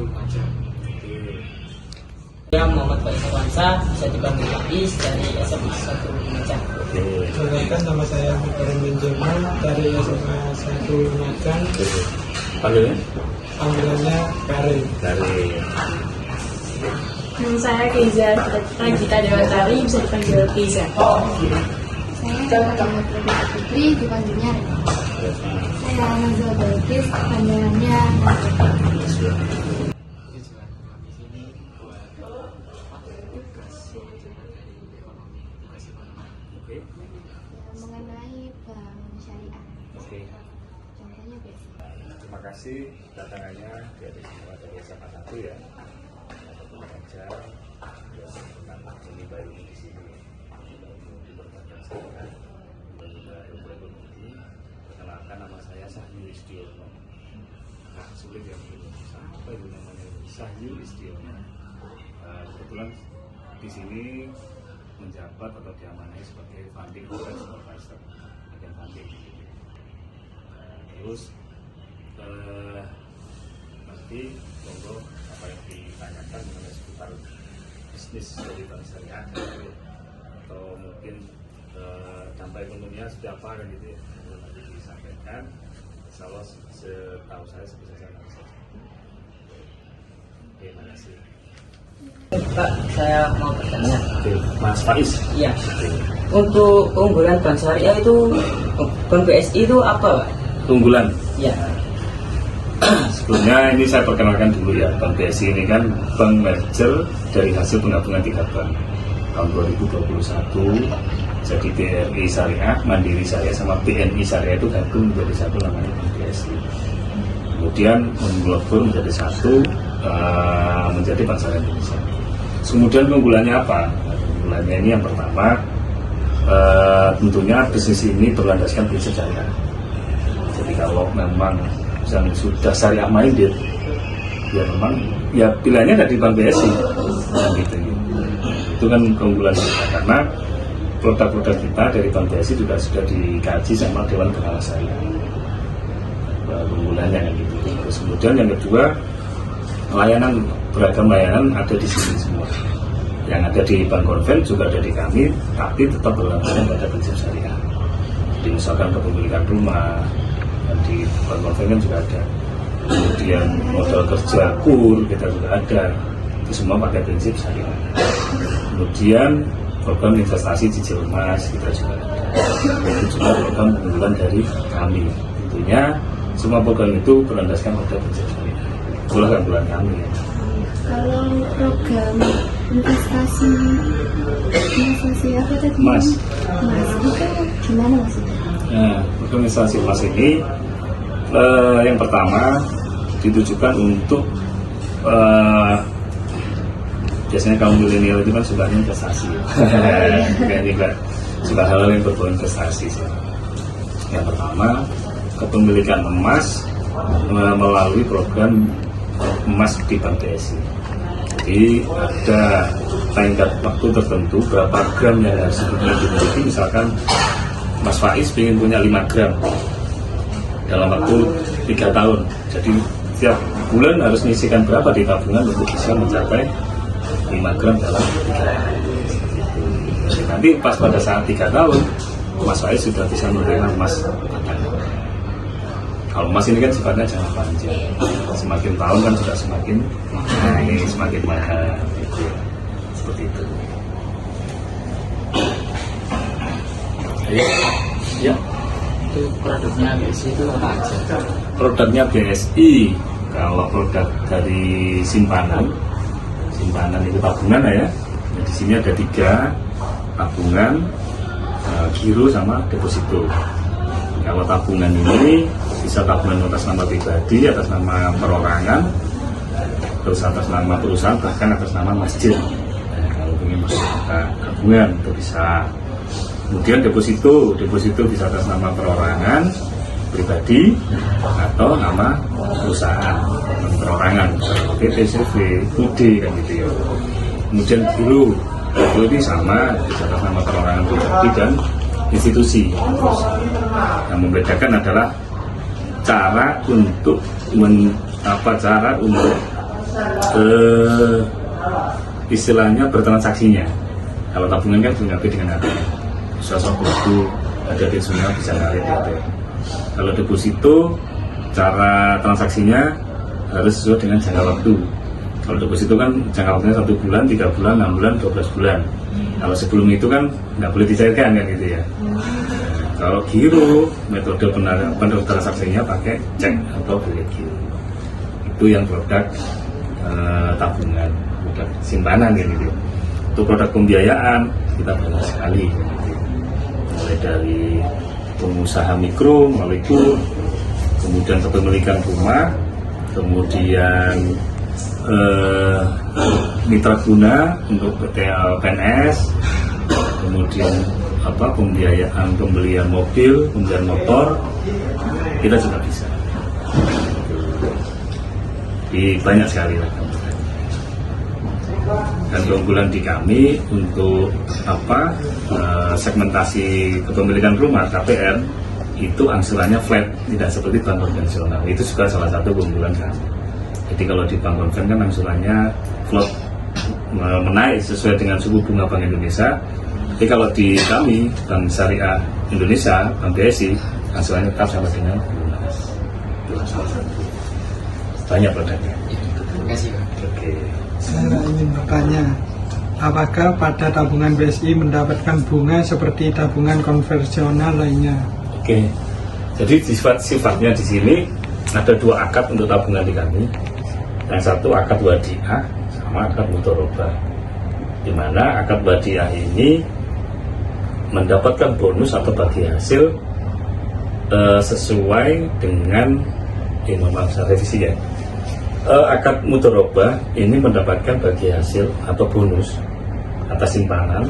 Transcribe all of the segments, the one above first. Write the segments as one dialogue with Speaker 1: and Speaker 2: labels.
Speaker 1: Lumajang.
Speaker 2: Saya Muhammad Faiz Awansa, bisa dipanggil Faiz dari SMA 1 Lumajang.
Speaker 1: Perkenalkan, nama saya Mukarram Benjamin dari SMA 1 Lumajang. Panggilannya Karim.
Speaker 3: Nama saya Keiza Ragita Dewatari, bisa dipanggil Keiza.
Speaker 4: Saya Muhammad Putri, dipanggilnya Rena. Saya Nazal Balkis, panggilannya Nazal.
Speaker 1: Tujuan kami sini buat tugas ekonomi, tugas ekonomi.
Speaker 4: Mengenai bank syariah. Contohnya BSI.
Speaker 5: Terima kasih datangannya dari SMA 1 ya. Untuk belajar tentang ini baru di sini. Di berbagai sekolah, juga ekonomi. Perkenalkan, nama saya Sahyul Istiono. Nah, sulit ya mungkin. Apa itu namanya? Sahyul Istiono. Kebetulan di sini menjabat atau diamanai sebagai funding supervisor, bagian funding. Terus nanti monggo apa yang ditanyakan mengenai seputar bisnis dari bank syariah atau mungkin dampak ekonominya seperti apa kan gitu ya, nanti disampaikan. Insyaallah setahu saya sebisa saya. Oke, terima kasih.
Speaker 2: Pak, saya mau bertanya.
Speaker 5: Oke, Mas Faiz.
Speaker 2: Iya. Untuk keunggulan bank syariah itu, bank BSI itu apa, Pak?
Speaker 5: Keunggulan.
Speaker 2: Iya.
Speaker 5: Sebelumnya ini saya perkenalkan dulu ya, Bank BSI ini kan bank merger dari hasil penggabungan 3 bank tahun 2021. Jadi BRI Syariah, Mandiri Syariah sama BNI Syariah itu gabung menjadi satu, namanya Bank BSI. Kemudian mengelabur menjadi satu, menjadi Bank Syariah Indonesia. Kemudian keunggulannya apa? Keunggulannya ini yang pertama, tentunya bisnis ini berlandaskan prinsip syariah. Jadi kalau memang yang sudah syariah minded, ya memang ya pilihannya ada di Bank BSI, gitu. Itu kan keunggulan kita, karena produk-produk kita dari Bank BSI juga sudah dikaji sama Dewan Pengawas Syariah. Keunggulannya kan gitu. Terus kemudian yang kedua, beragam layanan ada di sini semua. Yang ada di Bank Konven juga ada di kami, tapi tetap berlandaskan pada prinsip syariah. Jadi misalkan kepemilikan rumah, dan di Bank Konven kan juga ada. Kemudian modal kerja KUR kita juga ada. Itu semua pakai prinsip syariah. Kemudian program investasi cicil emas kita juga ada. Itu juga program unggulan dari kami. Tentunya semua program itu berlandaskan pada prinsip syariah. Itulah keunggulan kami ya.
Speaker 4: Kalau program investasi apa tadi?
Speaker 5: Mas
Speaker 4: itu gimana maksudnya?
Speaker 5: Nah, program investasi emas ini yang pertama ditujukan untuk biasanya kaum milenial itu kan suka investasi. Kayaknya juga suka hal-hal yang berbau investasi sih. Yang pertama, kepemilikan emas melalui program emas di Bank BSI. Jadi ada tingkat waktu tertentu berapa gram yang harus dimiliki. Misalkan Mas Faiz ingin punya 5 gram dalam waktu 3 tahun. Jadi setiap bulan harus mengisikan berapa di tabungan untuk bisa mencapai 5 gram dalam 3 tahun. Jadi nanti pas pada saat 3 tahun Mas Faiz sudah bisa menerima emas batangan. Kalau emas ini kan sifatnya jangka panjang, semakin tahun kan sudah semakin naik, semakin mahal, gitu. Seperti itu. Ya.
Speaker 2: Itu produknya BSI itu apa aja?
Speaker 5: Produknya BSI, kalau produk dari simpanan itu tabungan ya. Di sini ada 3, tabungan, giro sama deposito. Kalau tabungan ini bisa tabungan atas nama pribadi, atas nama perorangan, terus atas nama perusahaan, bahkan atas nama masjid. Kalau ingin masuk tabungan itu bisa. Kemudian deposito bisa atas nama perorangan, pribadi, atau nama perusahaan, perorangan, PT, CV, UD kan gitu ya. Kemudian giro ini sama, bisa atas nama perorangan pribadi dan institusi. Yang membedakan adalah cara untuk istilahnya bertransaksinya. Kalau tabungan kan dilengkapi dengan ATM. Sosok buku ada di semua bisa ngalir di ATM. Kalau deposito, cara transaksinya harus sesuai dengan jangka waktu. Kalau deposito kan jangka waktunya 1 bulan, 3 bulan, 6 bulan, 12 bulan. Kalau sebelum itu kan nggak boleh dicairkan kan gitu ya. Kalau giro, metode transaksinya pakai cek atau bilet giro. Itu yang produk tabungan, produk simpanan gitu. Untuk produk pembiayaan kita banyak sekali, mulai dari pengusaha mikro melalui KUR, kemudian kepemilikan rumah, kemudian mitra guna untuk PNS, kemudian pembiayaan pembelian mobil, pembelian motor, kita juga bisa. Banyak sekali lah. Dan keunggulan di kami untuk segmentasi kepemilikan rumah KPR itu angsurannya flat, tidak seperti bank konvensional. Itu juga salah satu keunggulan kami. Jadi kalau di bank konvensional kan angsurannya float, menaik sesuai dengan suku bunga Bank Indonesia. Tapi kalau di kami Bank Syariah Indonesia, Bank BSI, angsurannya tetap sama dengan lunas. Itu salah satu. Banyak produknya.
Speaker 2: Terima kasih, Pak.
Speaker 5: Oke.
Speaker 1: Saya ingin bertanya, apakah pada tabungan BSI mendapatkan bunga seperti tabungan konvensional lainnya?
Speaker 5: Oke. Jadi sifatnya di sini ada 2 akad untuk tabungan di kami. Yang satu akad wadiah sama akad mudharabah. Di mana akad wadiah ini mendapatkan bonus atau bagi hasil sesuai dengan revisi ya. Akad mudharabah ini mendapatkan bagi hasil atau bonus atas simpanan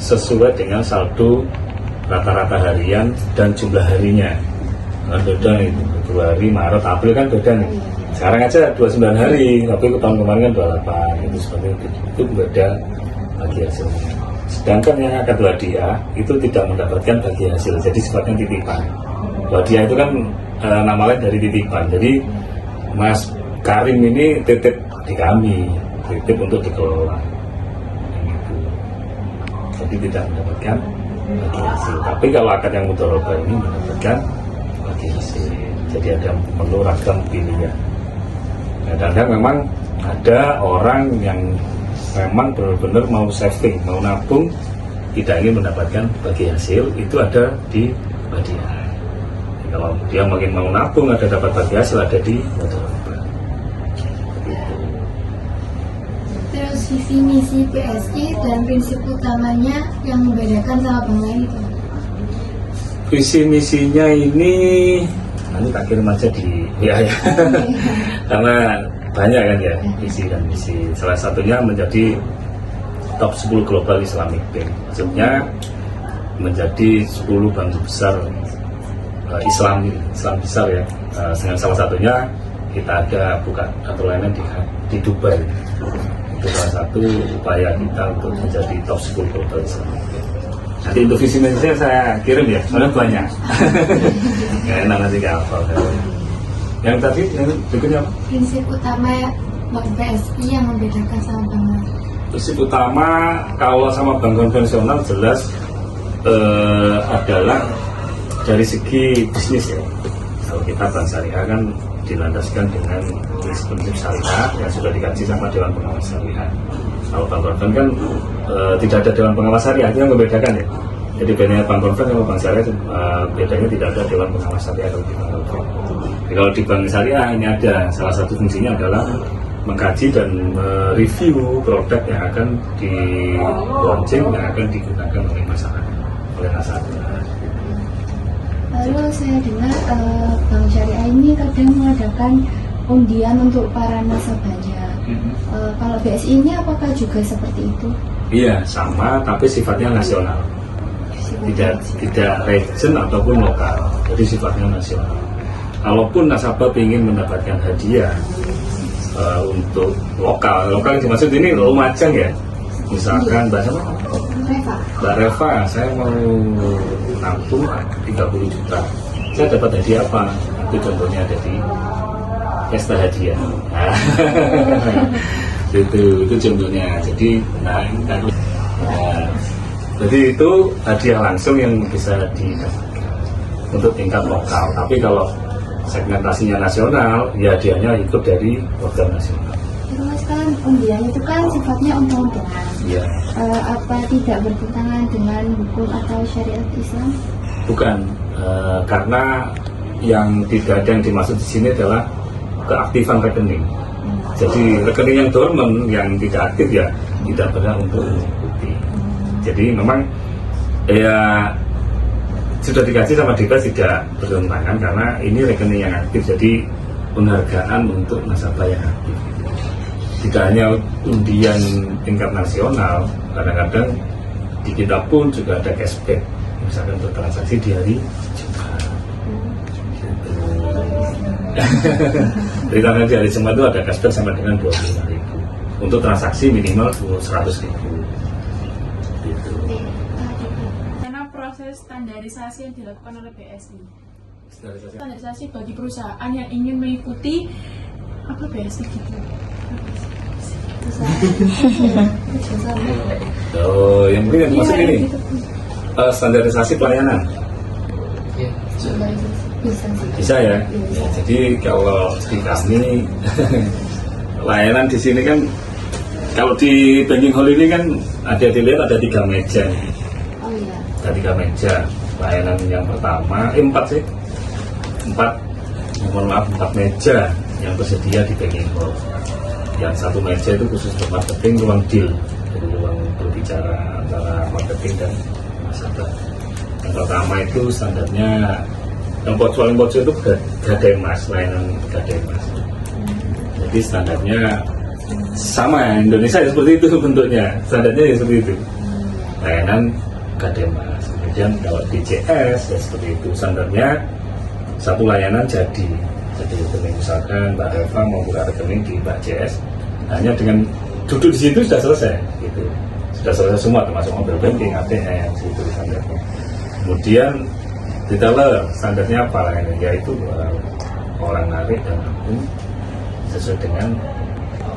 Speaker 5: sesuai dengan saldo rata-rata harian dan jumlah harinya. Nah, beda nih, Februari, Maret, April kan beda nih. Sekarang aja 29 hari, tapi tahun kemarin kan 28, itu seperti itu beda bagi hasilnya. Sedangkan yang akad wadiah itu tidak mendapatkan bagi hasil, jadi sifatnya titipan. Wadiah itu kan nama lain dari titipan. Jadi Mas Karim ini titip di kami, titip untuk dikelola. Jadi tidak mendapatkan bagi hasil. Tapi kalau akad yang mudharabah ini mendapatkan bagi hasil. Jadi ada perlu ragam pilihan. Kadang-kadang memang ada orang yang memang benar-benar mau saving, mau nabung, tidak ingin mendapatkan bagi hasil, itu ada di wadiah. Kalau dia makin mau nabung, ada dapat bagi hasil, ada di mudharabah.
Speaker 4: Terus visi misi BSI dan prinsip utamanya yang membedakan sama bank lain itu?
Speaker 5: Visi misinya ini nanti tak kirim aja di ya. Karena banyak kan ya visi dan misi. Salah satunya menjadi top 10 global Islamic Bank. Maksudnya menjadi 10 bank besar Islam besar ya. Dengan salah satunya kita ada buka atau layanan di Dubai. Itu salah satu upaya kita untuk menjadi top 10 global Islamic Bank. Nanti untuk visi misinya saya kirim ya, soalnya banyak. Nggak enak nanti ke hafal. Yang tadi, yang berikutnya apa?
Speaker 4: Prinsip utama bank BSI yang membedakan sama bank lain.
Speaker 5: Prinsip utama kalau sama bank konvensional jelas adalah dari segi bisnis ya. Kalau kita bank syariah kan dilandaskan dengan prinsip syariah yang sudah dikaji sama Dewan Pengawas Syariah. Kalau bank konven kan tidak ada Dewan Pengawas Syariah, itu yang membedakan ya. Jadi bedanya bank konven sama bank syariah bedanya tidak ada Dewan Pengawas Syariah kalau di bank konven. Jadi kalau di bank syariah ini ada salah satu fungsinya adalah mengkaji dan mereview produk yang akan di launching, yang akan digunakan oleh masyarakat, oleh nasabah.
Speaker 4: Lalu saya dengar bank syariah ini kadang mengadakan undian untuk para nasabahnya. Kalau BSI ini apakah juga seperti itu?
Speaker 5: Iya, sama, tapi sifatnya nasional. Tidak region ataupun lokal, jadi sifatnya nasional. Kalaupun nasabah ingin mendapatkan hadiah untuk lokal dimaksud ini Lumajang ya. Misalkan Mbak Reva, saya mau nabung 30 juta. Saya dapat hadiah apa? Itu contohnya ada di pesta hadiah. Nah, itu contohnya. Jadi jadi itu hadiah langsung yang bisa didapatkan untuk tingkat lokal. Tapi kalau segmentasinya nasional, ya hadiahnya ikut dari program nasional.
Speaker 4: Itu Mas, kan undian itu kan sifatnya untung-untungan.
Speaker 5: Iya.
Speaker 4: Apa tidak bertentangan dengan hukum atau syariat Islam?
Speaker 5: Bukan, karena yang tidak ada yang dimaksud di sini adalah keaktifan rekening. Jadi rekening yang dormant, yang tidak aktif ya tidak berhak untuk mengikuti. Jadi memang ya sudah dikaji sama DBS tidak bertentangan karena ini rekening yang aktif. Jadi penghargaan untuk nasabah yang aktif. Tidak hanya undian tingkat nasional, kadang-kadang di kita pun juga ada cashback, misalkan untuk transaksi di hari Jumat. Jadi tanggal di hari Jumat itu ada cashback sampai dengan 25.000 untuk transaksi minimal 100.000. Gitu.
Speaker 3: Karena proses standarisasi yang dilakukan oleh BSI. Standarisasi bagi perusahaan yang ingin mengikuti apa BSI gitu.
Speaker 5: Oh, yang penting maksud ini standarisasi pelayanan. Bisa ya. Jadi kalau di kami layanan di sini kan, kalau di banking hall ini kan ada dilihat ada 3 meja.
Speaker 4: Oh iya.
Speaker 5: Ada 3 meja. Layanan yang pertama 4 sih. 4 meja yang tersedia di banking hall. Yang 1 meja itu khusus untuk marketing, ruang deal, jadi ruang berbicara antara marketing dan nasabah. Yang pertama itu standarnya yang paling pojok itu gadai emas, layanan gadai emas. Jadi standarnya sama, Indonesia ya seperti itu bentuknya, standarnya ya seperti itu. Layanan gadai emas. Kemudian kalau di CS ya seperti itu, standarnya satu layanan jadi rekening, misalkan Mbak Eva mau buka rekening di Mbak CS, hanya dengan duduk di situ sudah selesai, gitu. Sudah selesai semua, termasuk mobile banking, ATM, itu standarnya. Kemudian di teller standarnya apa lainnya, yaitu orang narik dan ampun sesuai dengan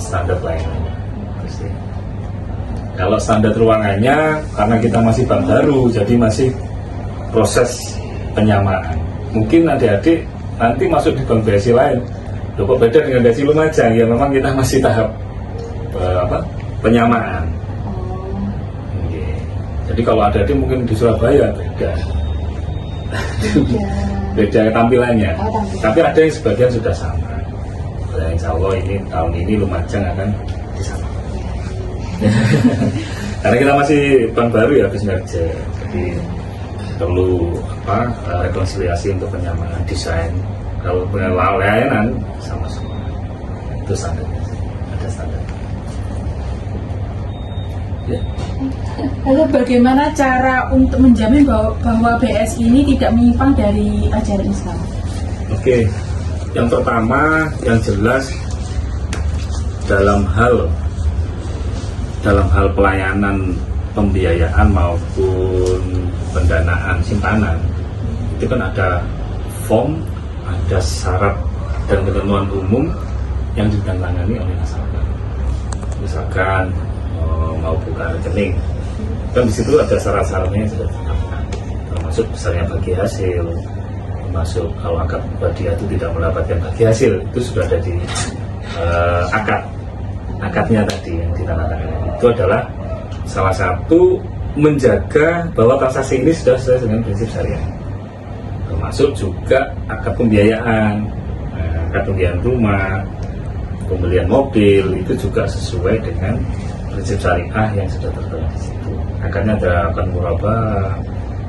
Speaker 5: standar lainnya. Kalau standar ruangannya, karena kita masih bank baru, jadi masih proses penyamaan. Mungkin adik-adik nanti masuk di bank BSI lain, loh kok beda dengan BSI Lumajang? Ya memang kita masih tahap penyamaan. Jadi kalau adik-adik mungkin di Surabaya beda. Beda tampilannya. Tapi ada yang sebagian sudah sama. Ya, insya Allah ini tahun ini Lumajang akan disamakan. Karena kita masih bank baru ya, habis merger. Jadi perlu rekonsiliasi untuk penyamaan desain. Kalau punya layanan sama semua, itu standarnya, ada standar. Ya.
Speaker 3: Lalu bagaimana cara untuk menjamin bahwa BSI ini tidak menyimpang dari ajaran Islam?
Speaker 5: Oke, yang pertama yang jelas dalam hal pelayanan pembiayaan maupun pendanaan simpanan itu kan ada form, ada syarat dan ketentuan umum yang ditandatangani oleh nasabah. Misalkan mau buka rekening, kan di situ ada syarat-syaratnya yang sudah ditetapkan, termasuk besarnya bagi hasil, termasuk kalau akad dia itu tidak mendapatkan bagi hasil, itu sudah ada di akadnya tadi yang ditandatangani. Itu adalah salah satu menjaga bahwa transaksi ini sudah sesuai dengan prinsip syariah, termasuk juga akad pembiayaan, akad pembiayaan rumah, pembelian mobil itu juga sesuai dengan prinsip syariah yang sudah tertera di situ. Akadnya ada akad murabah,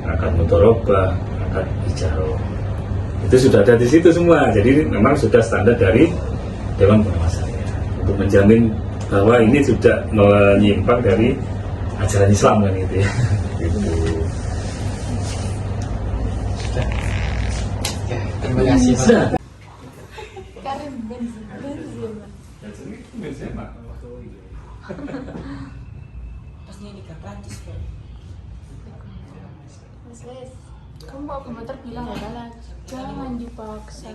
Speaker 5: akad mudharabah, akad ijarah. Itu sudah ada di situ semua. Jadi memang sudah standar dari Dewan Pengawas Syariah untuk menjamin bahwa ini sudah menyimpang dari ajaran Islam kan gitu ya. Gitu.
Speaker 1: Ya, terima kasih Pak.
Speaker 2: Pasnya ini gratis kok.
Speaker 3: Mas Les, kamu bawa ke motor bilang ya, jangan dipaksa.